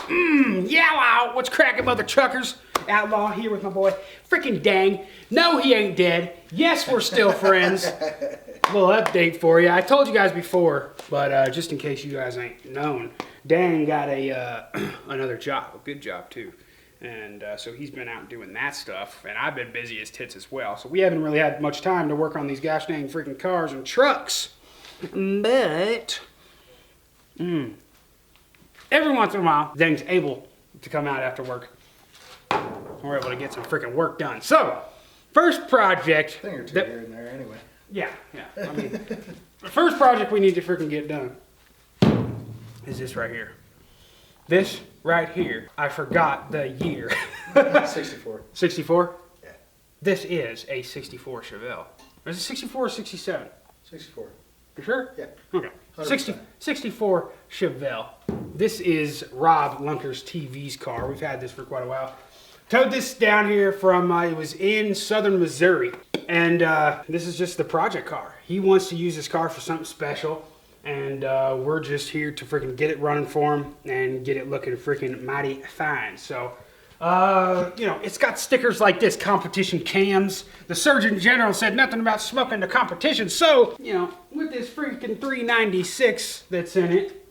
Yeah, what's cracking, mother truckers? Outlaw here with my boy. Freaking dang. No, he ain't dead. Yes, we're still friends. Little update for you. I told you guys before, but just in case you guys ain't known, Dang got a another job, a good job too. And so he's been out doing that stuff, and I've been busy as tits as well. So we haven't really had much time to work on these gosh dang freaking cars and trucks. But every once in a while, Dang's able to come out after work. We're able to get some freaking work done. So, first project. Thing or two here and there anyway. Yeah. I mean, the first project we need to freaking get done is this right here. This right here. I forgot the year. 64. 64? Yeah. This is a 64 Chevelle. Is it 64 or 67? 64. You sure? Yeah. Okay. 100%. 64 Chevelle. This is Rob Lunker's TV's car. We've had this for quite a while. Towed this down here from, it was in southern Missouri. And this is just the project car. He wants to use this car for something special. And we're just here to freaking get it running for him and get it looking freaking mighty fine. So, you know, it's got stickers like this, competition cams. The Surgeon General said nothing about smoking the competition. So, you know, with this freaking 396 that's in it,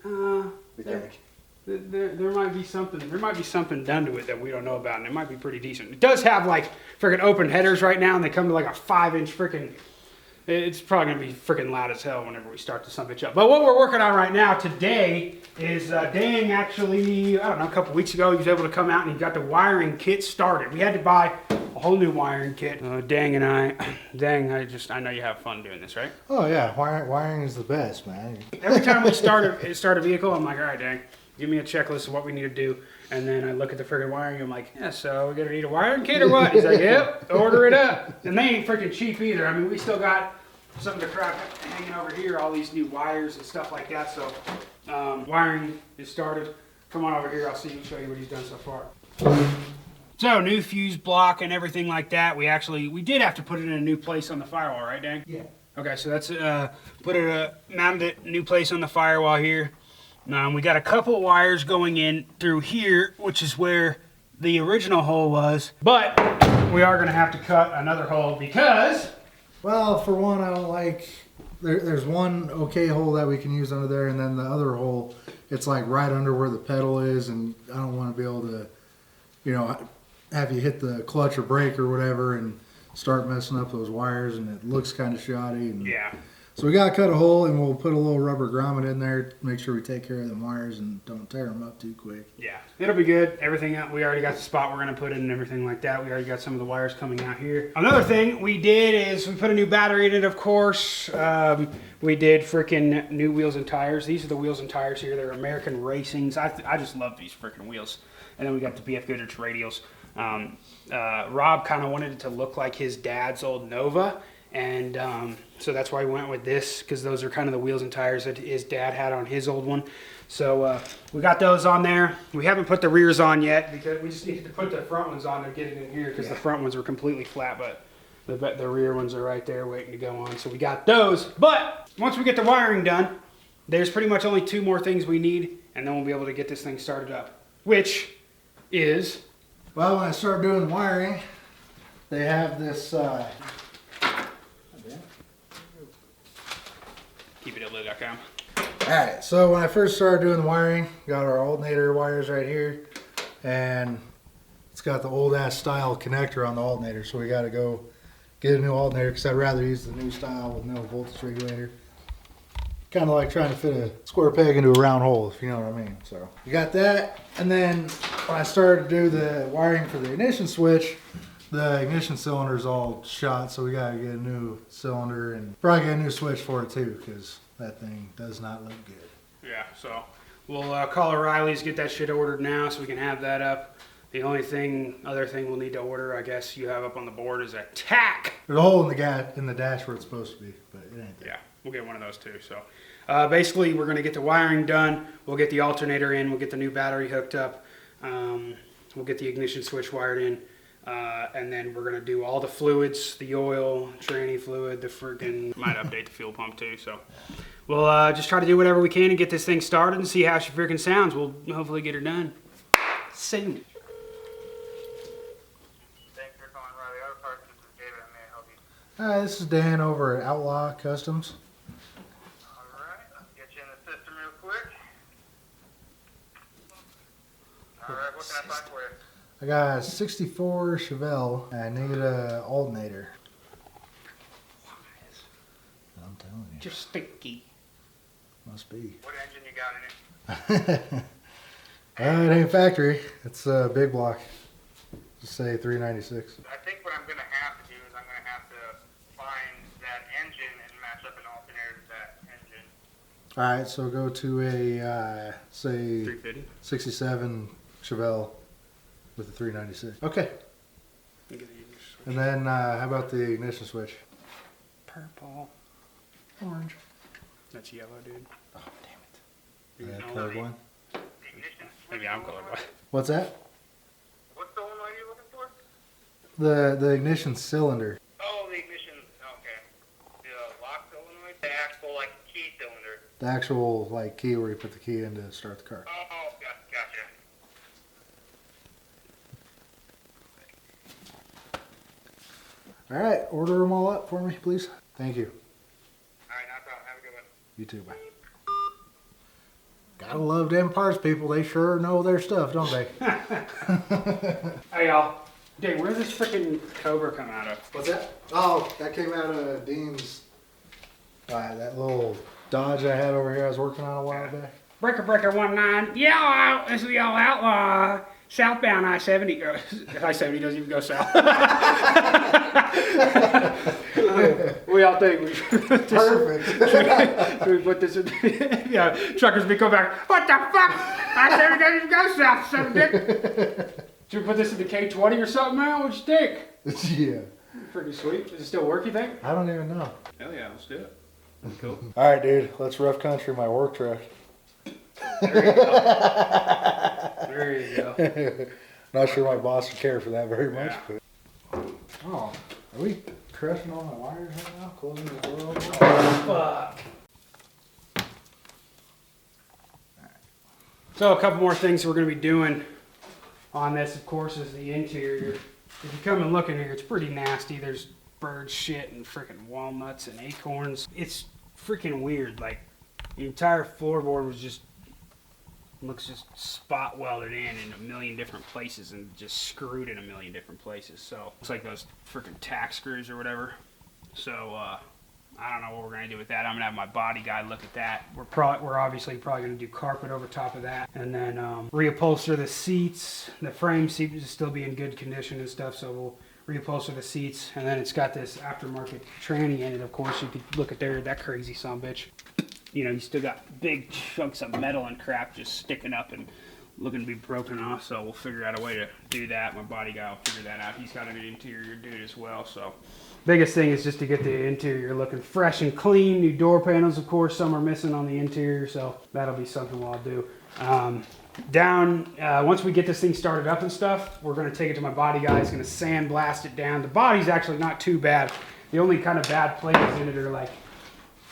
there might be something done to it that we don't know about, and it might be pretty decent. It does have like freaking open headers right now, and they come to like a 5-inch freaking. It's probably gonna be freaking loud as hell whenever we start this bitch up. But what we're working on right now today is Dang actually, I don't know, a couple weeks ago he was able to come out and he got the wiring kit started. We had to buy a whole new wiring kit. Dang, I know you have fun doing this, right? Oh yeah, wiring is the best, man. Every time we start a vehicle, I'm like, all right, Dang, give me a checklist of what we need to do. And then I look at the freaking wiring, I'm like, yeah, so we're gonna need a wiring kit or what? He's like, yep, order it up. And they ain't freaking cheap either. I mean, we still got some of the crap hanging over here, all these new wires and stuff like that. So wiring is started. Come on over here, I'll show you what he's done so far. So new fuse block and everything like that. We did have to put it in a new place on the firewall, right, Dang? Yeah. Okay, so that's mounted it new place on the firewall here. We got a couple wires going in through here, which is where the original hole was. But we are going to have to cut another hole because... Well, for one, I don't like... There's one okay hole that we can use under there, and then the other hole, it's like right under where the pedal is, and I don't want to be able to, you know, have you hit the clutch or brake or whatever and start messing up those wires, and it looks kind of shoddy. And yeah. So we got to cut a hole, and we'll put a little rubber grommet in there to make sure we take care of the wires and don't tear them up too quick. Yeah, it'll be good. Everything out, we already got the spot we're going to put in and everything like that. We already got some of the wires coming out here. Another thing we did is we put a new battery in it, of course. We did freaking new wheels and tires. These are the wheels and tires here. They're American Racings. I just love these freaking wheels. And then we got the BF Goodrich radials. Rob kind of wanted it to look like his dad's old Nova. And so that's why we went with this, because those are kind of the wheels and tires that his dad had on his old one. So we got those on there. We haven't put the rears on yet because we just needed to put the front ones on to get it in here, because the front ones were completely flat, but the rear ones are right there waiting to go on. So we got those. But once we get the wiring done, there's pretty much only 2 more things we need, and then we'll be able to get this thing started up, which is... Well, when I start doing wiring, they have this... Keep it at lid.com. Alright, so when I first started doing the wiring, got our alternator wires right here, and it's got the old ass style connector on the alternator, so we got to go get a new alternator because I'd rather use the new style with no voltage regulator. Kind of like trying to fit a square peg into a round hole, if you know what I mean. So you got that, and then when I started to do the wiring for the ignition switch, the ignition cylinder's all shot, so we gotta get a new cylinder and probably get a new switch for it too, because that thing does not look good. Yeah, so we'll call O'Reilly's, get that shit ordered now so we can have that up. The only other thing we'll need to order, I guess you have up on the board, is a tack. There's a hole in the dash where it's supposed to be, but it ain't there. Yeah, we'll get one of those too. So basically, we're gonna get the wiring done. We'll get the alternator in. We'll get the new battery hooked up. We'll get the ignition switch wired in. And then we're going to do all the fluids, the oil, tranny fluid, the freaking, might update the fuel pump too. So we'll just try to do whatever we can and get this thing started and see how she freaking sounds. We'll hopefully get her done. soon. Thanks for calling Riley Auto Parts. This is David. May I help you? Hi, this is Dan over at Outlaw Customs. Alright, let's get you in the system real quick. Alright, what can I find for you? I got a 64 Chevelle. I need a alternator. I'm telling you. Just stinky. Must be. What engine you got in it? It ain't factory. It's a big block. Just say 396. I think what I'm going to have to do is I'm going to have to find that engine and match up an alternator to that engine. Alright, so go to a, say, 350. 67 Chevelle with a 396. Okay. Look at the English switch. And then, how about the ignition switch? Purple. Orange. That's yellow, dude. Oh, damn You it. know, Colored one. The ignition switch maybe I'm solenoid? colorblind. What's that? What solenoid are you looking for? The ignition cylinder. Oh, the ignition, okay. The lock solenoid? The actual, like, key cylinder. The actual, like, key where you put the key in to start the car. Oh, gotcha. Alright, order them all up for me, please. Thank you. Alright, no problem. Have a good one. You too, bye. Gotta love them parts people. They sure know their stuff, don't they? Hey, y'all. Dave, where's this freaking Cobra come out of? What's that? Oh, that came out of Dean's. That little Dodge I had over here I was working on a while back. Breaker 19. Yeah, this is the old Outlaw. Southbound I-70. I-70 doesn't even go south. We all think we should put this. Perfect. Should we put this in? Yeah, truckers be coming back. What the fuck? I-70 doesn't even go south, son of a dick. Should we put this in the K20 or something, man? What'd you think? Yeah. Pretty sweet. Does it still work, you think? I don't even know. Hell yeah, let's do it. Cool. Alright, dude. Let's rough country my work truck. There you go. There you go. Not sure my boss would care for that very much, Yeah. but. Oh, are we crushing all my wires right now? Closing the door over? Fuck. So a couple more things we're going to be doing on this, of course, is the interior. If you come and look in here, it's pretty nasty. There's bird shit and freaking walnuts and acorns. It's freaking weird. Like, the entire floorboard was looks just spot welded in a million different places and just screwed in a million different places. So it's like those freaking tack screws or whatever. So I don't know what we're gonna do with that. I'm gonna have my body guy look at that. We're obviously probably gonna do carpet over top of that, and then reupholster the seats. The frame seat is still be in good condition and stuff, so we'll reupholster the seats. And then it's got this aftermarket tranny in it. Of course, you could look at that crazy sumbitch. You know, you still got big chunks of metal and crap just sticking up and looking to be broken off. So we'll figure out a way to do that. My body guy will figure that out. He's got an interior dude as well. So biggest thing is just to get the interior looking fresh and clean. New door panels, of course, some are missing on the interior. So that'll be something we'll do. Once we get this thing started up and stuff, we're going to take it to my body guy. He's going to sandblast it down. The body's actually not too bad. The only kind of bad places in it are like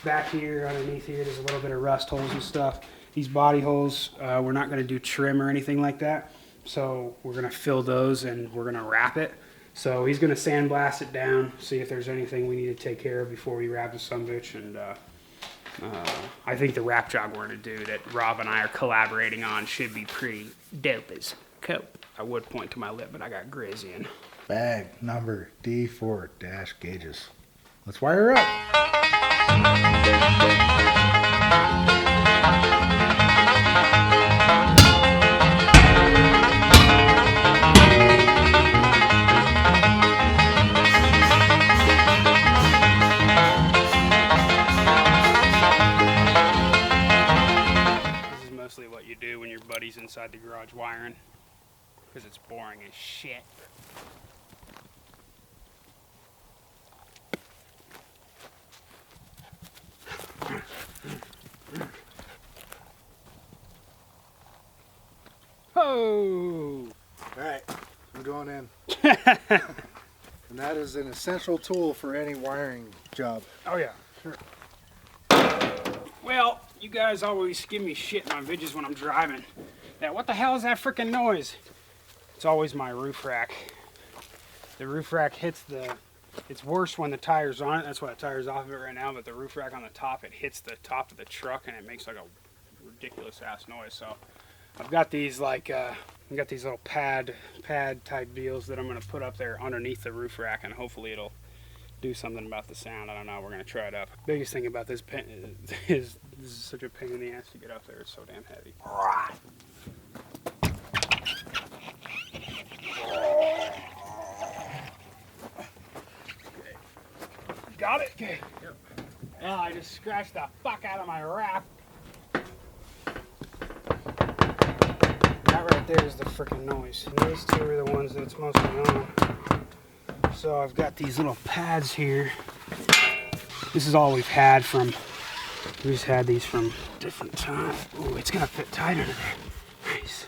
back here, underneath here, there's a little bit of rust holes and stuff. These body holes, we're not going to do trim or anything like that. So we're going to fill those and we're going to wrap it. So he's going to sandblast it down, see if there's anything we need to take care of before we wrap the sumbitch. And I think the wrap job we're going to do that Rob and I are collaborating on should be pretty dope as cope. I would point to my lip, but I got grizz in. Bag number D4 dash gauges. Let's wire up. This is mostly what you do when your buddy's inside the garage wiring, because it's boring as shit. Oh! Alright, I'm going in. And that is an essential tool for any wiring job. Oh yeah, sure. Well, you guys always give me shit in my videos when I'm driving. What the hell is that freaking noise? It's always my roof rack. The roof rack hits the, it's worse when the tire's on it. That's why the tire's off of it right now, but the roof rack on the top, it hits the top of the truck and it makes like a ridiculous ass noise. So I've got these like, I've got these little pad type deals that I'm gonna put up there underneath the roof rack, and hopefully it'll do something about the sound. I don't know, we're gonna try it up. Biggest thing about this pen is this is such a pain in the ass to get up there. It's so damn heavy. Got it? Okay. Yep. Oh, I just scratched the fuck out of my wrap. That right there is the freaking noise. And these two are the ones that it's mostly on. So I've got these little pads here. This is all we've had from, we just had these from different times. Oh, it's gonna fit tight under there. Nice.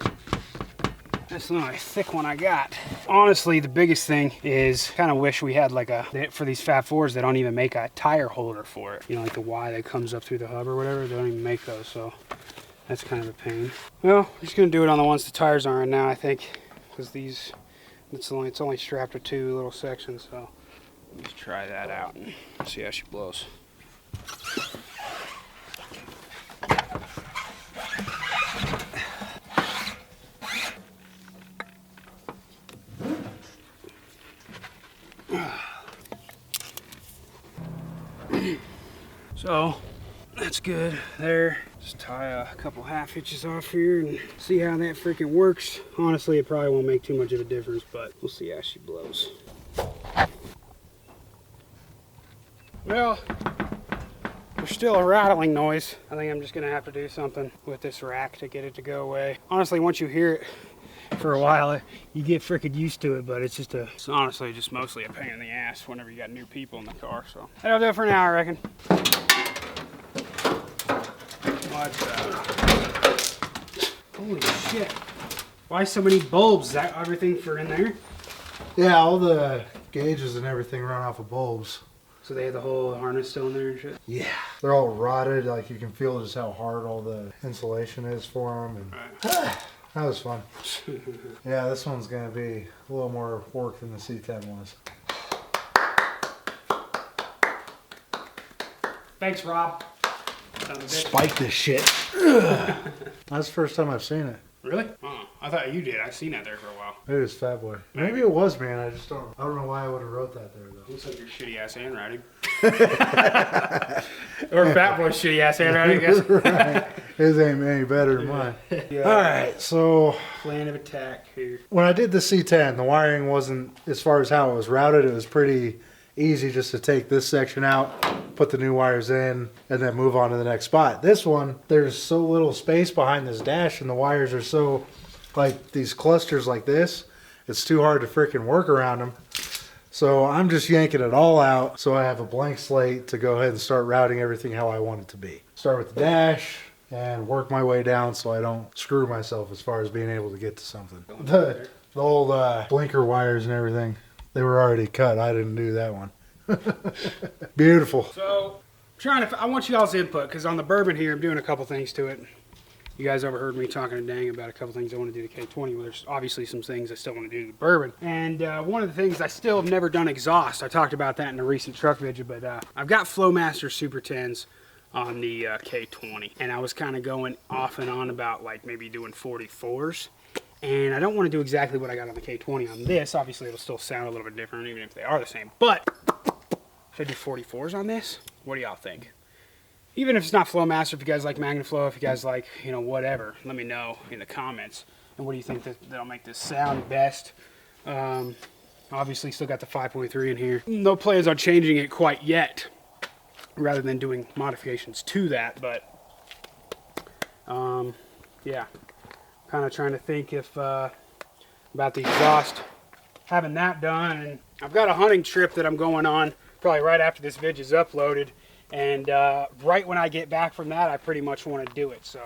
That's the only thick one I got. Honestly, the biggest thing is kind of wish we had like a, for these Fat Fours, they don't even make a tire holder for it. You know, like the Y that comes up through the hub or whatever, they don't even make those, so that's kind of a pain. Well, I'm just gonna do it on the ones the tires are in now, I think, because these, it's only strapped to 2 little sections, so let's try that out and see how she blows. So that's good there. Just tie a couple half hitches off here and see how that freaking works. Honestly, it probably won't make too much of a difference, but we'll see how she blows. Well, there's still a rattling noise. I think I'm just gonna have to do something with this rack to get it to go away. Honestly, once you hear it for a while, you get freaking used to it, but it's honestly just mostly a pain in the ass whenever you got new people in the car. So that'll do it for now, I reckon. Holy shit. Why so many bulbs? Is that everything for in there? Yeah, all the gauges and everything run off of bulbs. So they have the whole harness still in there and shit? Yeah. They're all rotted. Like you can feel just how hard all the insulation is for them. And Right. that was fun. Yeah, this one's going to be a little more work than the C10 was. Thanks, Rob. Spike this shit. That's the first time I've seen it. Really? Oh, I thought you did. I've seen that there for a while. Maybe it was Fat Boy. Maybe it was, man. I don't know why I would have wrote that there, though. Looks like your shitty ass handwriting. Or Fat Boy's shitty ass handwriting, I guess. Right. His ain't any better than mine. Yeah. All right, so Plan of attack here. when I did the C10, the wiring wasn't, as far as how it was routed, it was pretty easy just to take this section out, put the new wires in, and then move on to the next spot. This one, there's so little space behind this dash, and the wires are so, like, these clusters like this, it's too hard to freaking work around them. So I'm just yanking it all out so I have a blank slate to go ahead and start routing everything how I want it to be. Start with the dash and work my way down so I don't screw myself as far as being able to get to something. The old blinker wires and everything, they were already cut. I didn't do that one. Beautiful. So, I want you all's input, because on the bourbon here, I'm doing a couple things to it. You guys overheard me talking to Dang about a couple things I want to do to K20. Well, there's obviously some things I still want to do to the bourbon. And one of the things, I still have never done exhaust. I talked about that in a recent truck video, but I've got Flowmaster Super 10s on the K20. And I was kind of going off and on about like maybe doing 44s. And I don't want to do exactly what I got on the K20 on this. Obviously, it'll still sound a little bit different, even if they are the same. But should I do 44s on this? What do y'all think? Even if it's not Flowmaster, if you guys like MagnaFlow, if you guys like, you know, whatever, let me know in the comments. And what do you think that'll make this sound best? Obviously, still got the 5.3 in here. No plans on changing it quite yet, rather than doing modifications to that. But yeah, kind of trying to think if about the exhaust, having that done. And I've got a hunting trip that I'm going on probably right after this vid is uploaded. And right when I get back from that, I pretty much want to do it. So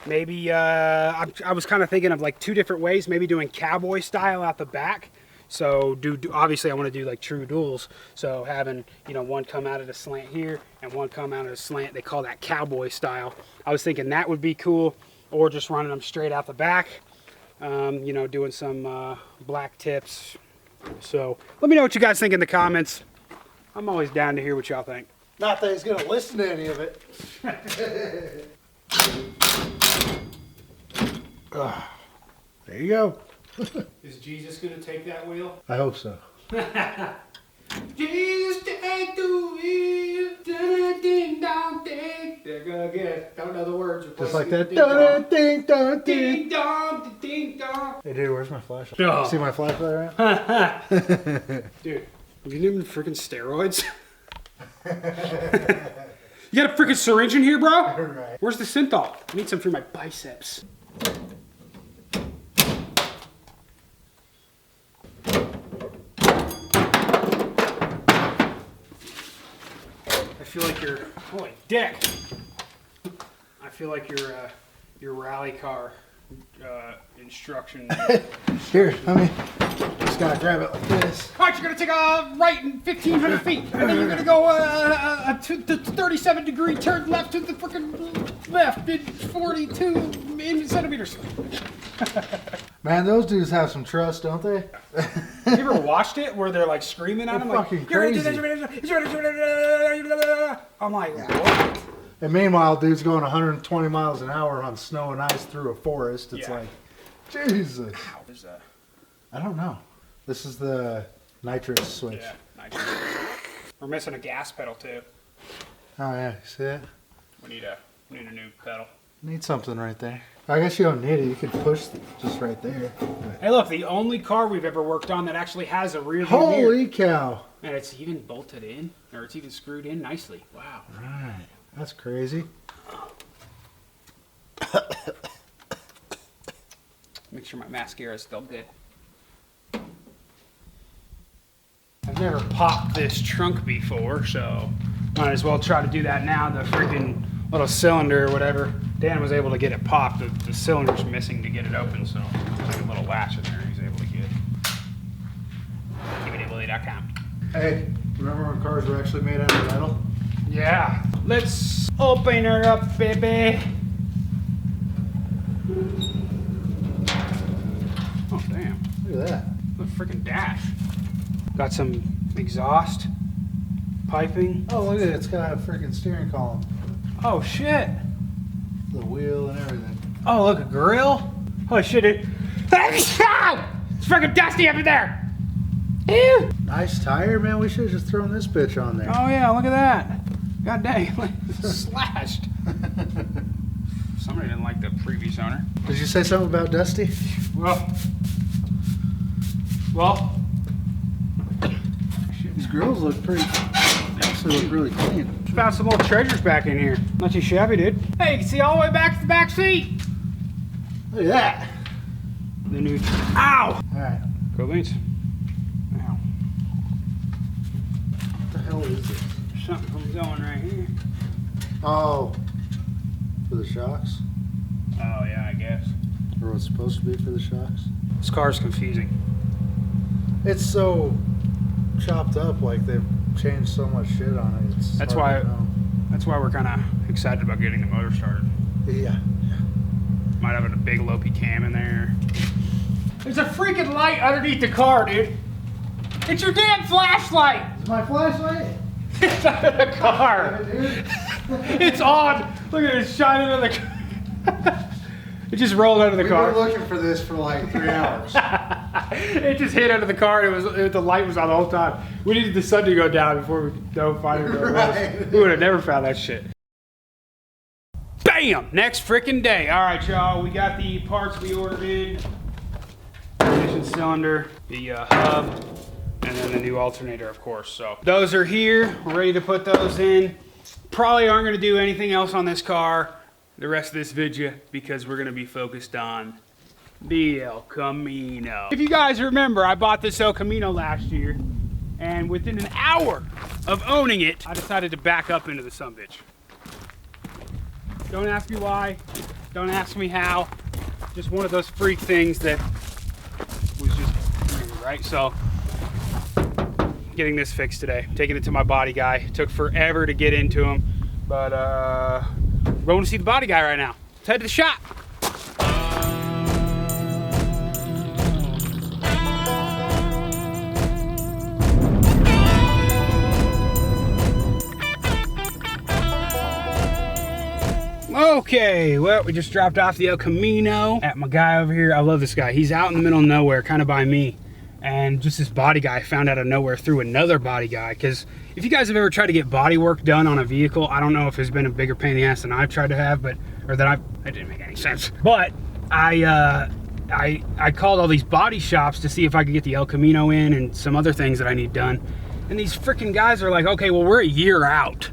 maybe I was kind of thinking of like 2 different ways. Maybe doing cowboy style out the back. So obviously I want to do like true duals. So having, you know, one come out of the slant here and one come out of the slant. They call that cowboy style. I was thinking that would be cool, or just running them straight out the back. You know, doing some black tips. So let me know what you guys think in the comments. I'm always down to hear what y'all think. Not that he's gonna listen to any of it. There you go. Is Jesus gonna take that wheel? I hope so. Jesus take the wheel. Ding dong ding. They're gonna get. Don't know the words. Just like that. Ding dong. Ding dong Ding dong. Ding dong. Hey dude, where's my flashlight? Oh. See my flashlight around? Dude, have you given freaking steroids? You got a freaking syringe in here, bro? Right. Where's the synthol? I need some for my biceps. I feel like you're, holy dick. I feel like your rally car instruction. Here, let me just gotta grab it like this. All right, you're gonna take a right in 1,500 feet, and then you're gonna go to the 37-degree turn left to the freaking left in 42 centimeters. Man, those dudes have some trust, don't they? You ever watched it where they're like screaming at him like, fucking "You're gonna do crazy." this." I'm like, what? And meanwhile, dude's going 120 miles an hour on snow and ice through a forest. It's Yeah. like, Jesus. How is that? I don't know. This is the nitrous switch. Yeah, nice. We're missing a gas pedal too. Oh yeah, you see that? We need a new pedal. Need something right there. I guess you don't need it. You could push just right there. Hey, look, the only car we've ever worked on that actually has a rear view mirror. Holy cow! And it's even bolted in, or it's even screwed in nicely. Wow. Right, that's crazy. Make sure my mascara is still good. I've never popped this trunk before, so might as well try to do that now. The freaking little cylinder or whatever. Dan was able to get it popped. The cylinder's missing to get it open, so there's like a little latch in there he's able to get. KeepItAbilly.com. Hey, remember when cars were actually made out of metal? Yeah. Let's open her up, baby. Oh, damn. Look at that. Look, freaking dash. Got some exhaust piping. Oh, look at it. It's got a freaking steering column. Oh, shit. The wheel and everything. Oh, look, a grill. Holy shit, dude. It's freaking dusty up in there. Ew. Nice tire, man. We should have just thrown this bitch on there. Oh, yeah, look at that. God dang, slashed. Somebody didn't like the previous owner. Did you say something about Dusty? Well. These grills look pretty. They actually look really clean. Found some old treasures back in here. Not too shabby, dude. Hey, you can see all the way back to the back seat. Look at that. The new. Ow! All right. Go beans. Ow. What the hell is this? Something going right here. Oh, for the shocks? Oh, yeah, I guess. Or what's supposed to be for the shocks? This car's confusing. It's so chopped up, like they've changed so much shit on it. It's That's hard to why. know. That's why we're kind of excited about getting the motor started. Yeah. Might have a big Lopi cam in there. There's a freaking light underneath the car, dude. It's your damn flashlight. Is my flashlight? It's under the car. Dude. It's on. Look at it, it's shining on the car. It just rolled under the We've car. been looking for this for like 3 hours. It just hit under the car. The light was on the whole time. We needed the sun to go down before we find it. Right. We would have never found that shit. Bam! Next freaking day. All right, y'all. We got the parts we ordered in. Ignition cylinder, the hub, and then the new alternator, of course. So those are here. We're ready to put those in. Probably aren't going to do anything else on this car the rest of this video because we're going to be focused on the El Camino. If you guys remember, I bought this El Camino last year, and within an hour of owning it, I decided to back up into the sumbitch. Don't ask me why, don't ask me how, just one of those freak things that was just, right? So, getting this fixed today, taking it to my body guy. It took forever to get into him, but we're going to see the body guy right now. Let's head to the shop. Okay, well, we just dropped off the El Camino at my guy over here. I love this guy. He's out in the middle of nowhere, kind of by me. And just this body guy found out of nowhere through another body guy. Because if you guys have ever tried to get body work done on a vehicle, I don't know if it's been a bigger pain in the ass than I've tried to have, that didn't make any sense. But I called all these body shops to see if I could get the El Camino in and some other things that I need done. And these freaking guys are like, okay, well, we're a year out.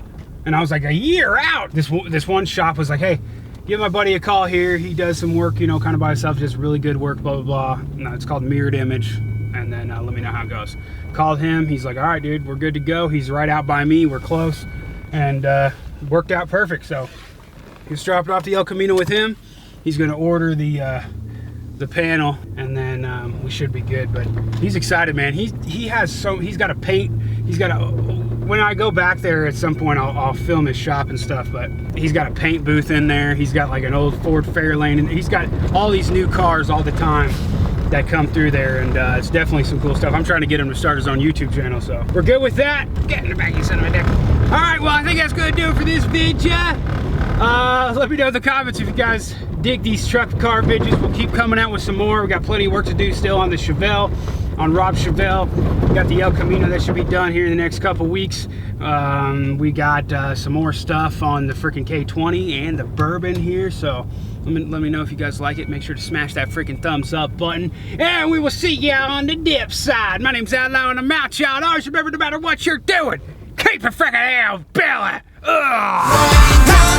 And I was like, a year out? This one shop was like, hey, give my buddy a call here. He does some work, you know, kind of by himself, just really good work, blah, blah, blah. No, it's called Mirrored Image. And then let me know how it goes. Called him. He's like, all right, dude, we're good to go. He's right out by me. We're close. And worked out perfect. So he's dropped off the El Camino with him. He's going to order the panel, and then we should be good. But he's excited, man. He's got a paint. When I go back there at some point, I'll film his shop and stuff, but he's got a paint booth in there. He's got like an old Ford Fairlane, and he's got all these new cars all the time that come through there, and it's definitely some cool stuff. I'm trying to get him to start his own YouTube channel, so we're good with that. Get in the back, you son of a dick. All right, well, I think that's gonna do it for this video. Let me know in the comments if you guys dig these truck car videos. We'll keep coming out with some more. We got plenty of work to do still on the Chevelle, on Rob Chevelle. We got the El Camino that should be done here in the next couple weeks. We got some more stuff on the freaking K20 and the Bourbon here. So let me know if you guys like it. Make sure to smash that freaking thumbs up button. And we will see y'all on the dip side. My name's Outlaw and I'm out, y'all. Always remember, no matter what you're doing, keep a freaking hell belly.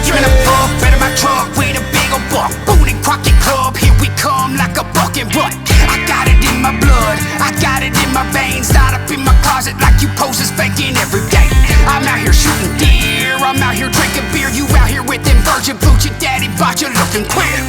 In my truck with a big old buck, Boone and Crockett Club, here we come like a bucket rut. I got it in my blood, I got it in my veins, not up in my closet like you poses faking every day. I'm out here shooting deer, I'm out here drinking beer, you out here with them virgin boots, your daddy bought you looking queer.